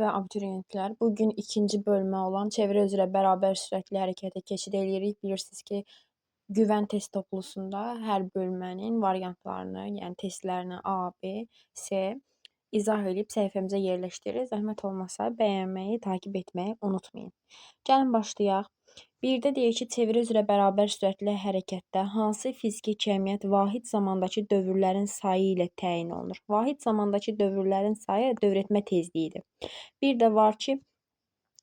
və abituriyentlər, bugün ikinci bölmə olan çevrə üzrə bərabər sürətli hərəkətə keçid eləyirik. Bilirsiniz ki, güvən test toplusunda hər bölmənin variantlarını, yəni testlərini A, B, C izah edib səhifəmizə yerləşdiririk. Zəhmət olmasa bəyənməyi, takib etməyi unutmayın. Gəlin başlayaq. Birdə deyir ki, çevrə üzrə bərabər sürətli hərəkətdə hansı fiziki cəmiyyət vahid zamandakı dövrlərin sayı ilə təyin olunur? Vahid zamandakı dövrlərin sayı dövrətmə tezliyidir. Bir də var ki,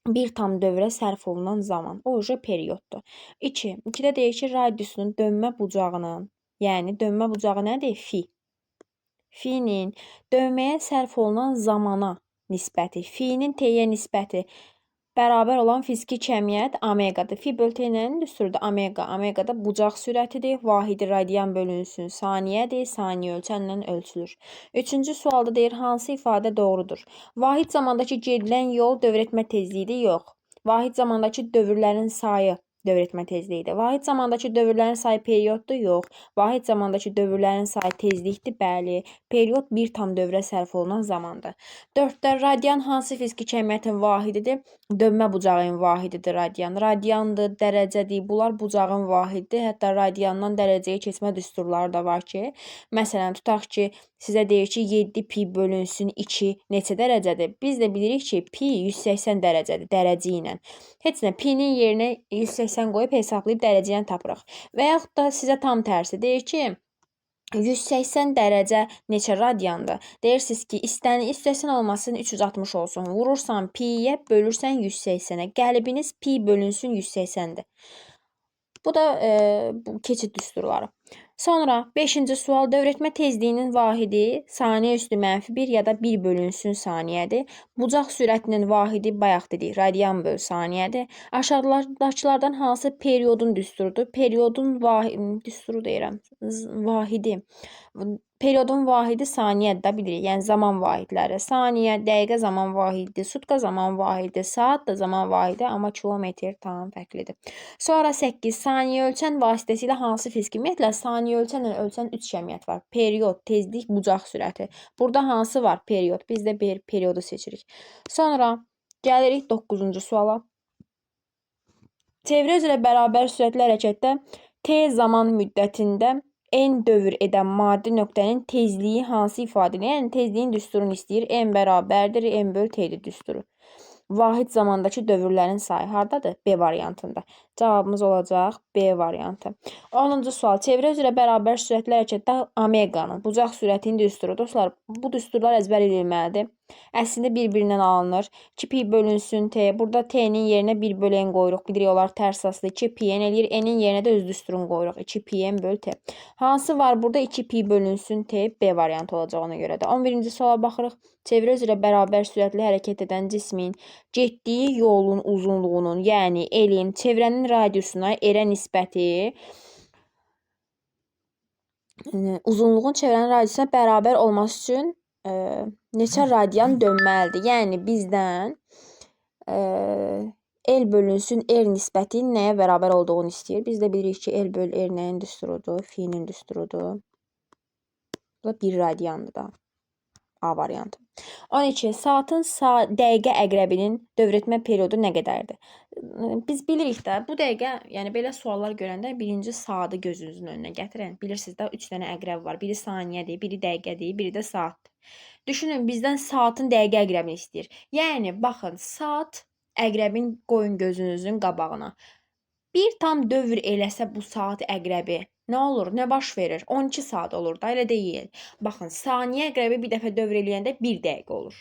bir tam dövrə sərf olunan zaman, o perioddur. 2. 2-də deyir ki, radiusunun dönmə bucağının, yəni dönmə bucağı nədir? Fi. Finin dönməyə sərf olunan zamana nisbəti, finin T-yə nisbəti bərabər olan fiziki cəmiyyət omeqadır. Fi böl T nəyin düsturudur? Omega. Omega da bucaq sürətidir. Vahidi radian bölünsün saniyədir. Saniyə ölçənlə ölçülür. Üçüncü sualda deyir, hansı ifadə doğrudur? Vahid zamandakı gedilən yol dövrətmə tezliyidir? Yox. Vahid zamandakı dövrlərin sayı dövrətmə tezliyidir. Vahid zamandakı dövrlərin sayı perioddur? Yox. Vahid zamandakı dövrlərin sayı tezlikdir? Bəli. Period bir tam dövrə sərf olunan zamandır. 4-də radian hansı fiziki cəmiyyətin vahididir? Dönmə bucağın vahididir radian. Radiandır, dərəcədir. Bunlar bucağın vahididir. Hətta radiandan dərəcəyə keçmə düsturları da var ki, məsələn, tutaq ki, sizə deyir ki, 7 pi bölünsün 2 neçə dərəcədir? Biz də bilirik ki, pi 180 dərəcədir, dərəcə ilə. Heç nə, pinin yerinə 180 qoyub hesablayıb dərəcə ilə tapırıq. Və yaxud da sizə tam tərsi deyir ki, 180 dərəcə neçə radiandır? Deyirsiniz ki, istəni 180 olmasın, 360 olsun. Vurursan pi-yə, bölürsən 180-ə. Qəlibiniz pi bölünsün 180-dir. Bu da keçid düsturları. Sonra 5-ci sual, dövrətmə tezliyinin vahidi saniyə üstü -1 ya da 1 bölünsün saniyədir. Bucaq sürətinin vahidi bayaq dedik, radian böl saniyədir. Aşağıdakılardan hansı periodun düsturudur? Periodun düsturu deyirəm, vahidi. Periodun vahidi saniyədir də bilirik, yəni zaman vahidləri. Saniyə, dəqiqə zaman vahidi, sutka zaman vahidi, saat da zaman vahidi, amma kilometr tam fərqlidir. Sonra 8. Saniyə ölçən vasitəsilə hansı fiziki ümumiyyətlə saniyə ölçənlə ölçən 3 cəmiyyət var. Period, tezlik, bucaq sürəti. Burada hansı var? Period. Biz də bir periodu seçirik. Sonra gəlirik 9-cu suala. Çevrə üzrə bərabər sürətli hərəkətdə T zaman müddətində n dövr edən maddi nöqtənin tezliyi hansı ifadə edir? Yəni tezliyin düsturunu istəyir. N bərabərdir, n böl T-dir düsturu. Vahid zamandakı dövrlərin sayı hardadır? B variantında. Cavabımız olacaq B variantı. 10-cu sual. Çevrə üzrə bərabər sürətli hərəkətdə omeqanın bucaq sürətinin düsturu. Dostlar, bu düsturlar əzbər edilməlidir. Əslində bir-birindən alınır. 2pi bölünsün T. Burada T-nin yerinə 1 böl n qoyuruq. Bilirik, onlar tərs aslı. 2pi n eləyir. N-in yerinə də öz düsturunu qoyuruq. 2pi n böl T. Hansı var burada? 2pi bölünsün T. B variantı olacaq ona görə də. 11-ci suala baxırıq. Çevrə üzrə bərabər sürətli hərəkət edən cismin getdiyi yolun uzunluğunun, yəni elin çevrənin radiusuna erə nisbəti uzunluğun çevrənin radiusuna bərabər olması üçün neçə radian dönməlidir? Yəni bizdən L bölünsün R nisbəti nəyə bərabər olduğunu istəyir. Biz də bilirik ki, L böl R nəyin düsturudur? Fi-nin düsturudur. Bu da 1 radiandır da. A variantı. 12. Saatın dəqiqə əqrəbinin dövrətmə periodu nə qədərdir? Biz bilirik də, bu dəqiqə, yəni belə suallar görəndə birinci saatı gözünüzün önünə gətirin. Bilirsiniz də, 3 dənə əqrəb var. Biri saniyədir, biri dəqiqədir, biri də saatdır. Düşünün, bizdən saatın dəqiqə əqrəbini istəyir. Yəni, baxın, saat əqrəbin qoyun gözünüzün qabağına. Bir tam dövr eləsə bu saat əqrəbi nə olur? Nə baş verir? 12 saat olur da, elə deyil. Baxın, saniyə əqrəbi bir dəfə dövr eləyəndə 1 dəqiqə olur.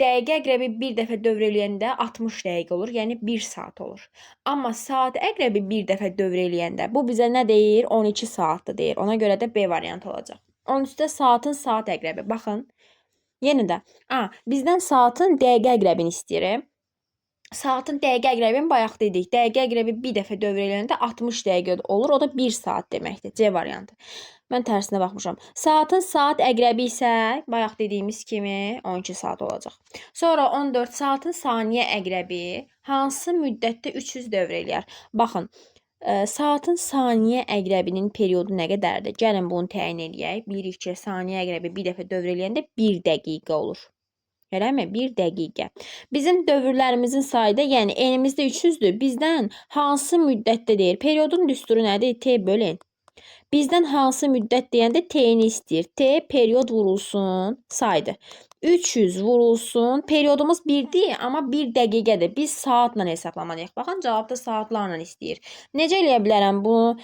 Dəqiqə əqrəbi bir dəfə dövr eləyəndə 60 dəqiqə olur, yəni 1 saat olur. Amma saat əqrəbi bir dəfə dövr eləyəndə bu bizə nə deyir? 12 saatdır deyir. Ona görə də B variantı olacaq. 13-də saatın saat əqrəbi. Baxın, yenə də, bizdən saatın dəqiqə əqrəbini istəyir. Saatın dəqiqə əqrəbini bayaq dedik. Dəqiqə əqrəbi bir dəfə dövr eləyəndə 60 dəqiqə olur. O da 1 saat deməkdir. C variantı. Mən tərsinə baxmışam. Saatın saat əqrəbi isə bayaq dediyimiz kimi 12 saat olacaq. Sonra 14. Saatın saniyə əqrəbi hansı müddətdə 300 dövr eləyər? Baxın, saatın saniyə əqrəbinin periodu nə qədərdir? Gəlin bunu təyin eləyək. Bilirik ki, saniyə əqrəbi bir dəfə dövr eləyəndə 1 dəqiqə olur. Eləmi? 1 dəqiqə. Bizim dövrlərimizin sayı da, yəni enimizdə 300-dür. Bizdən hansı müddətdə deyir? Periodun düsturu nədir? T bölü n. Bizdən hansı müddət deyəndə T-ni istəyir. T period vurulsun saydır. 300 vurulsun. Periodumuz 1-dir, amma 1 dəqiqədir. Biz saatla hesablamalıyıq. Baxın, cavabda saatlarla istəyir. Necə eləyə bilərəm bunu?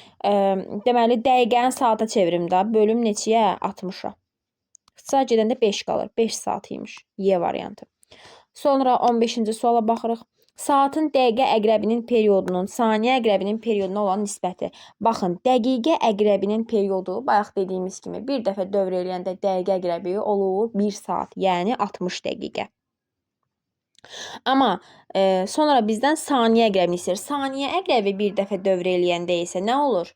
Deməli, dəqiqəni saata çevirim də. Bölüm neçəyə? 60-a. İxtisar gedəndə 5 qalır. 5 saat imiş. Y variantı. Sonra 15-ci suala baxırıq. Saatın dəqiqə əqrəbinin periodunun saniyə əqrəbinin perioduna olan nisbəti. Baxın, dəqiqə əqrəbinin periodu bayaq dediyimiz kimi bir dəfə dövr eləyəndə dəqiqə əqrəbi olur 1 saat, yəni 60 dəqiqə. Amma sonra bizdən saniyə əqrəbini istəyir. Saniyə əqrəbi bir dəfə dövr eləyəndə isə nə olur?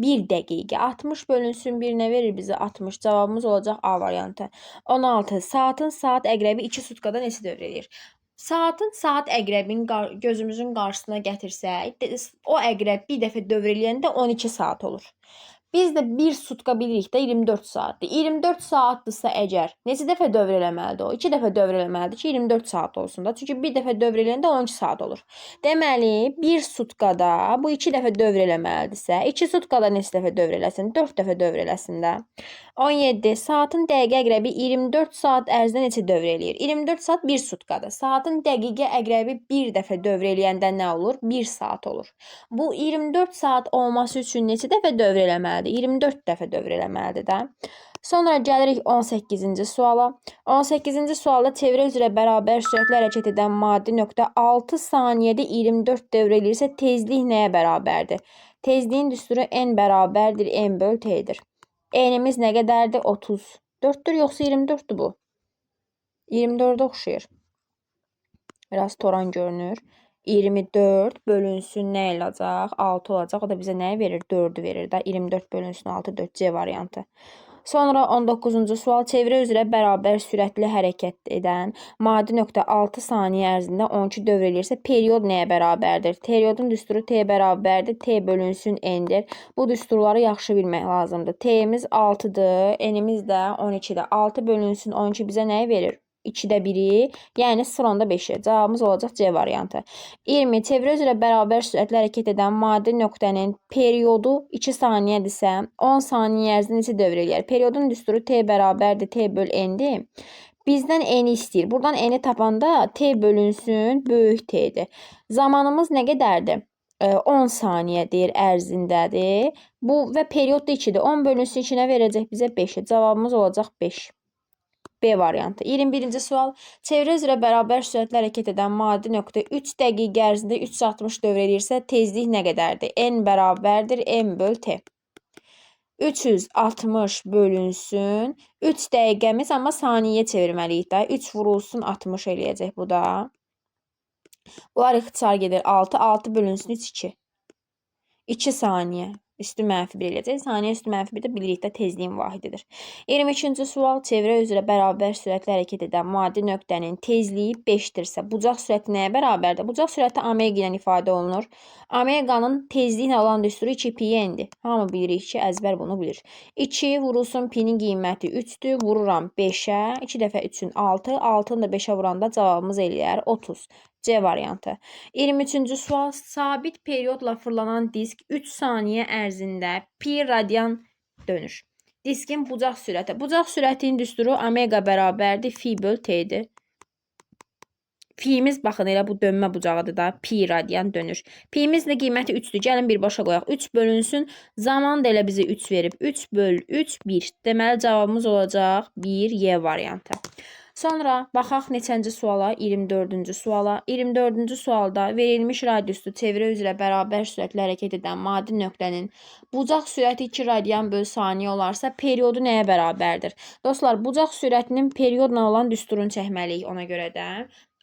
1 dəqiqə. 60 bölünsün 1 nə verir bizə? 60. Cavabımız olacaq A variantı. 16. Saatın saat əqrəbi 2 sutkada neçə dövr eləyir? Saatın saat əqrəbini gözümüzün qarşısına gətirsək, o əqrəb bir dəfə dövr eləyəndə 12 saat olur. Biz də 1 sutka bilirik də 24 saatdır. 24 saatdırsa əgər neçə dəfə dövr eləməlidir o? 2 dəfə dövr eləməlidir ki, 24 saat olsun da. Çünki bir dəfə dövr eləyəndə 12 saat olur. Deməli, 1 sutkada bu 2 dəfə dövr eləməlidirsə, 2 sutkada neçə dəfə dövr eləsin? 4 dəfə dövr eləsin də. 17. Saatın dəqiqə əqrəbi 24 saat ərzində neçə dövr eləyir? 24 saat 1 sutkadır. Saatın dəqiqə əqrəbi bir dəfə dövr eləyəndə nə olur? 1 saat olur. Bu 24 saat olması üçün neçə dəfə dövr eləməlidir? 24 dəfə dövr eləməlidir də. Sonra gəlirik 18-ci suala. 18-ci sualda çevrə üzrə bərabər sürətlə hərəkət edən maddi nöqtə 6 saniyədə 24 dövr eləyirsə tezlik nəyə bərabərdir? Tezliyin düsturu n bərabərdir n böl t-dir. N'imiz nə qədərdir? 34-dür, yoxsa 24-dür bu? 24-də oxşayır. Biraz toran görünür. 24 bölünsün nə olacaq? 6 olacaq. O da bizə nəyi verir? 4'ü verir də. 24 bölünsün 6, 4 C variantı. Sonra 19-cu sual çevrə üzrə bərabər sürətli hərəkət edən maddi nöqtə 6 saniyə ərzində 12 dövr eləyirsə period nəyə bərabərdir? Periodun düsturu T bərabərdir. T bölünsün N'dir. Bu düsturları yaxşı bilmək lazımdır. T'imiz 6'dır. N'imiz də 12'dir. 6 bölünsün 12 bizə nəyi verir? 2'də 1'i, yəni 0.5'i. Cavabımız olacaq C variantı. 20. Çevrə üzrə bərabər sürətlə hərəkət edən maddi nöqtənin periodu 2 saniyədirsə, 10 saniyə ərzində neçə dövr eləyər? Periodun düsturu T bərabərdir, T böl N'dir. Bizdən N'i istəyir. Buradan N'i tapanda T bölünsün böyük T'dir. Zamanımız nə qədərdir? 10 saniyə deyir ərzindədir. Bu və period da 2'dir. 10 bölünsün 2-nə verəcək bizə 5'i. Cavabımız olacaq 5. B variantı. 21-ci sual. Çevrə üzrə bərabər sürətlə hərəkət edən maddi nöqtə 3 dəqiqə ərzində 360 dövr eləyirsə, tezlik nə qədərdir? N bərabərdir M böl T. 360 bölünsün. 3 dəqiqəmiz, amma saniyə çevirməliyik də. 3 vurulsun 60 eləyəcək bu da. Bunlar ixtisar gedir. 6 bölünsün 3, 2. 2 saniyə. Üstü mənfi 1 eləyəcək. Saniyə üstü mənfi 1 də bilirik də tezliyin vahididir. 23-cü sual. Çevrə üzrə bərabər sürətlə hərəkət edən maddi nöqtənin tezliyi 5'dirsə, bucaq sürəti nəyə bərabərdir? Bucaq sürəti omega ilə ifadə olunur. Omeganın tezliklə olan düsturu 2 pi n'dir. Hamı bilirik ki, əzbər bunu bilir. 2 vurulsun pi'nin qiyməti 3'dür. Vururam 5'ə. 2 dəfə 3'ün 6. 6'ını da 5'ə vuranda cavabımız eləyər 30. C variantı. 23-cü sual. Sabit periyodla fırlanan disk 3 saniyə ərzində pi radian dönür. Diskin bucaq sürəti. Bucaq sürətinin düsturu omega bərabərdir fi böl t'dir. Fi'miz baxın elə bu dönmə bucağıdır da pi radian dönür. Pi'miz də qiyməti 3'dür. Gəlin birbaşa qoyaq. 3 bölünsün. Zaman da elə bizə 3 verib. 3 böl 3 1. Deməli cavabımız olacaq 1 Y variantı. Sonra baxaq neçənci suala? 24-cü suala. 24-cü sualda verilmiş radiusu çevrə üzrə bərabər sürətlə hərəkət edən maddi nöqtənin bucaq sürəti 2 radian böl saniyə olarsa periodu nəyə bərabərdir? Dostlar, bucaq sürətinin periodla olan düsturunu çəkməliyik ona görə də.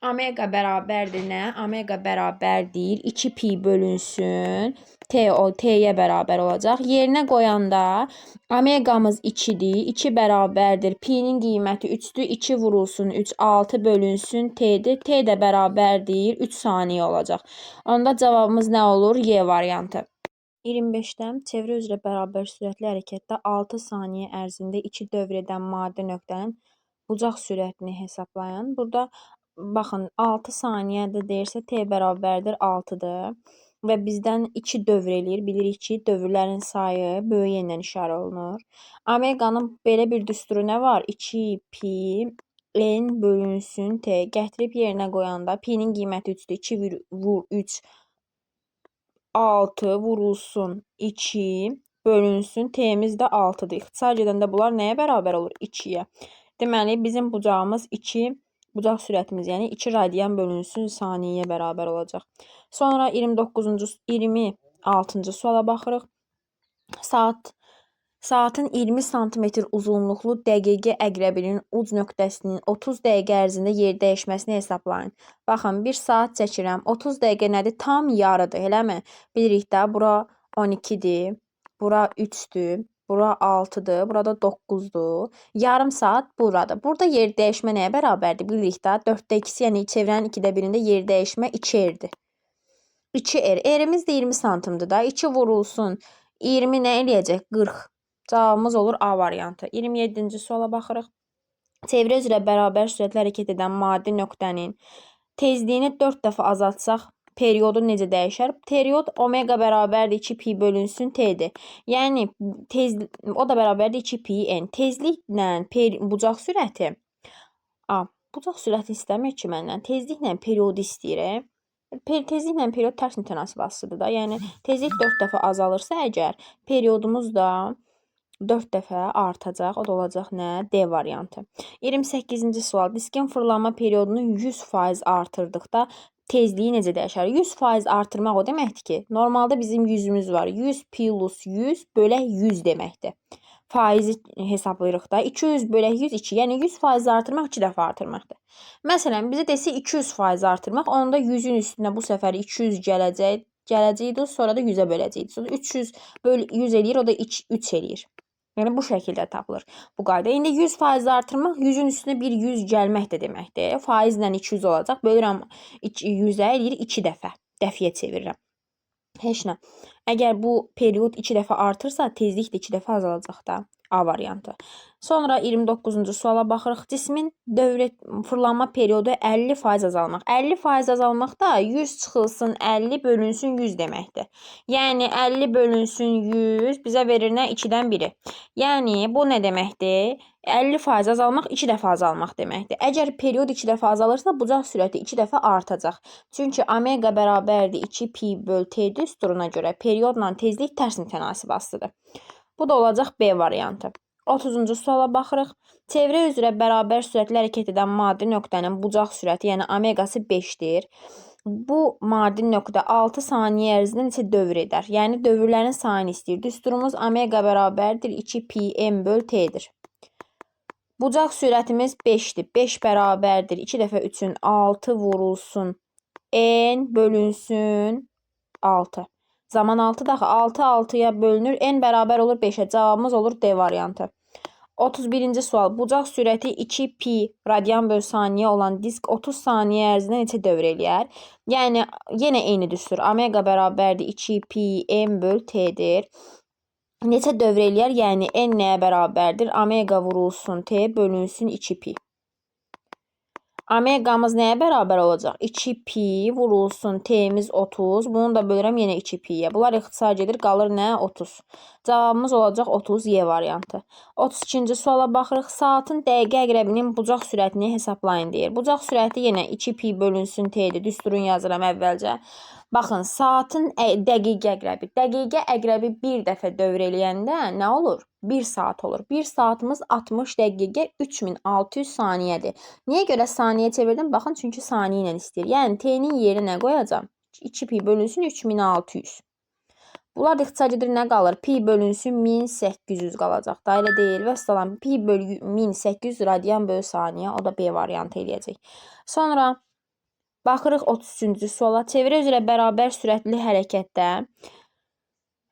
Omega bərabərdir nə? Omega bərabərdir 2 pi bölünsün. T'yə bərabər olacaq. Yerinə qoyanda omegamız 2'dir. 2 bərabərdir. Pi'nin qiyməti 3'dür. 2 vurulsun 3, 6 bölünsün T'dir. T də bərabərdir. 3 saniyə olacaq. Onda cavabımız nə olur? Y variantı. 25'dən çevrə üzrə bərabər sürətli hərəkətdə 6 saniyə ərzində 2 dövr edən maddi nöqtənin bucaq sürətini hesablayan. Burada baxın 6 saniyədə deyirsə t bərabərdir 6-dır və bizdən 2 dövr eləyir. Bilirik ki, dövrlərin sayı böyük ilə işarə olunur. Omeqanın belə bir düsturu nə var? 2 pi n bölünsün t. Gətirib yerinə qoyanda pi-nin qiyməti 3-dür. 2 vur 3 6 vurulsun 2 bölünsün t'miz də 6-dır. İxtisar gedəndə bunlar nəyə bərabər olur? 2-yə. Deməli, bizim bucağımız 2, bucaq sürətimiz, yəni 2 radian bölünsün saniyəyə bərabər olacaq. Sonra 26-cı suala baxırıq. Saatın 20 sm uzunluqlu dəqiqə əqrəbinin uc nöqtəsinin 30 dəqiqə ərzində yer dəyişməsini hesablayın. Baxın, 1 saat çəkirəm. 30 dəqiqə nədir? Tam yarıdır, eləmi? Bilirik də, bura 12-dir, bura 3-dür. Bura 6-dır, burada 9-dur. Yarım saat buradır. Burada yer dəyişmə nəyə bərabərdir? Bilirik də 4-də 2-si, yəni çevrənin 2-də 1-də yer dəyişmə 2 erdir. 2 er. Erimiz də 20 santimdir da. 2 vurulsun. 20 nə eləyəcək? 40. Cavabımız olur A variantı. 27-ci suala baxırıq. Çevrə üzrə bərabər sürətlə hərəkət edən maddi nöqtənin tezliyini 4 dəfə azaltsaq, periodu necə dəyişər? Period omega bərabərdir 2 pi bölünsün t'dir. Yəni o da bərabərdir 2 pi n. Tezliklə bucaq sürəti bucaq sürəti istəmir ki məndən. Tezliklə periodu istəyir. Tezliklə period tərs mütənasib asılıdır da. Yəni tezlik 4 dəfə azalırsa əgər, periodumuz da 4 dəfə artacaq. O da olacaq nə? D variantı. 28-ci sual. Diskin fırlanma periodunu 100% artırdıqda tezliyi necə dəyişər? 100% artırmaq o deməkdir ki, normalda bizim 100-ümüz var. 100 plus 100 bölək 100 deməkdir. Faizi hesablayırıq da. 200 bölək 100 2. Yəni 100% artırmaq 2 dəfə artırmaqdır. Məsələn, bizə desə 200% artırmaq, onda 100-ün üstünə bu səfər 200 gələcəkdir, sonra da 100-ə böləcəkdir. Sonra 300 böl 100 eləyir, o da 3 eləyir. Yəni bu şəkildə tapılır bu qayda. İndi 100% artırmaq 100-ün üstünə bir 100 gəlmək də deməkdir. Faizlə 200 olacaq. Bölürəm 100-ə eləyir 2 dəfə. Dəfiyə çevirirəm. Heç nə. Əgər bu period 2 dəfə artırsa, tezlik də 2 dəfə azalacaq da. A variantı. Sonra 29-cu suala baxırıq. Cismin fırlanma periodu 50% azalmaq. 50% azalmaq da 100 çıxılsın 50 bölünsün 100 deməkdir. Yəni 50 bölünsün 100 bizə verir nə? 2-dən 1-i. Yəni bu nə deməkdir? 50% azalmaq 2 dəfə azalmaq deməkdir. Əgər period 2 dəfə azalırsa, bucaq sürəti 2 dəfə artacaq. Çünki omega bərabərdir 2 pi böl t düsturuna görə periodla tezlik tərs mütənasib asılıdır. Bu da olacaq B variantı. 30-cu suala baxırıq. Çevrə üzrə bərabər sürətlə hərəkət edən maddi nöqtənin bucaq sürəti, yəni omegası 5-dir. Bu maddi nöqtə 6 saniyə ərzində neçə dövr edər? Yəni dövrlərin sayını istəyir. Düsturumuz omega bərabərdir 2 pi m böl t'dir. Bucaq sürətimiz 5-dir. 5 bərabərdir 2 dəfə 3-ün 6 vurulsun n bölünsün 6. Zaman 6 daxı 6 6-ya bölünür. N bərabər olur 5-ə. Cavabımız olur D variantı. 31-ci sual. Bucaq sürəti 2 pi radian böl saniyə olan disk 30 saniyə ərzində neçə dövr eləyər? Yəni yenə eyni düstur. Omega bərabərdir 2 pi m böl t'dir. Neçə dövr eləyər? Yəni n nəyə bərabərdir? Omega vurulsun t bölünsün 2 pi. Omeqamız nəyə bərabər olacaq? 2 pi vurulsun t'miz 30. Bunu da bölürəm yenə 2 pi'yə. Bunlar ixtisar gedir, qalır nə? 30. Cavabımız olacaq 30 Y variantı. 32-ci suala baxırıq. Saatın dəqiqə əqrəbinin bucaq sürətini hesablayın deyir. Bucaq sürəti yenə 2 pi bölünsün t'dir. Düsturun yazıram əvvəlcə. Baxın, saatın dəqiqə əqrəbi. Dəqiqə əqrəbi bir dəfə dövr eləyəndə nə olur? 1 saat olur. 1 saatımız 60 dəqiqə 3600 saniyədir. Niyə görə saniyə çevirdim? Baxın, çünki saniyə ilə istəyir. Yəni t'nin yerinə qoyacam. 2 pi bölünsün 3600. Bunlar da ixtisar edir, nə qalır? Pi bölünsün 1800 qalacaq da, elə deyil. Və salam, pi bölü 1800 radian bölü saniyə. O da B variantı eləyəcək. Sonra baxırıq 33-cü suala. Çevrə üzrə bərabər sürətli hərəkətdə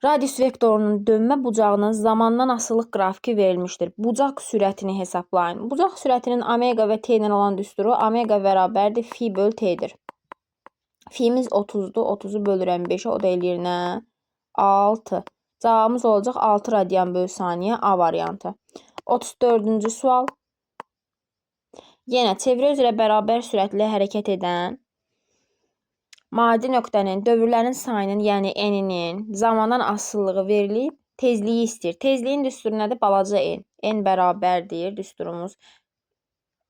radius vektorunun dönmə bucağının zamandan asılılıq qrafiki verilmişdir. Bucaq sürətini hesablayın. Bucaq sürətinin omega və t ilə olan düsturu omega bərabərdir fi böl t'dir. Fi'miz 30'dur. 30'u bölürəm 5'ə, o da eləyir nə? 6. Cavabımız olacaq 6 radian böl saniyə A variantı. 34-cü sual. Yenə çevrə üzrə bərabər sürətlə hərəkət edən maddi nöqtənin dövrlərin sayının, yəni n-inin zamandan asılılığı verilib, tezliyi istəyir. Tezliyin düsturu nədir? Balaca n. N bərabərdir. Düsturumuz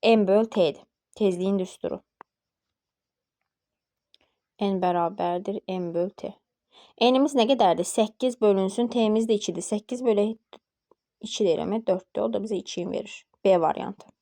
n böl t-dir. Tezliyin düsturu. N bərabərdir n böl t. N-imiz nə qədərdir? 8 bölünsün. T-imiz də 2-dir. 8 bölü 2 deyirəm. 4-dür. O da bizə 2-yi verir. B variantı.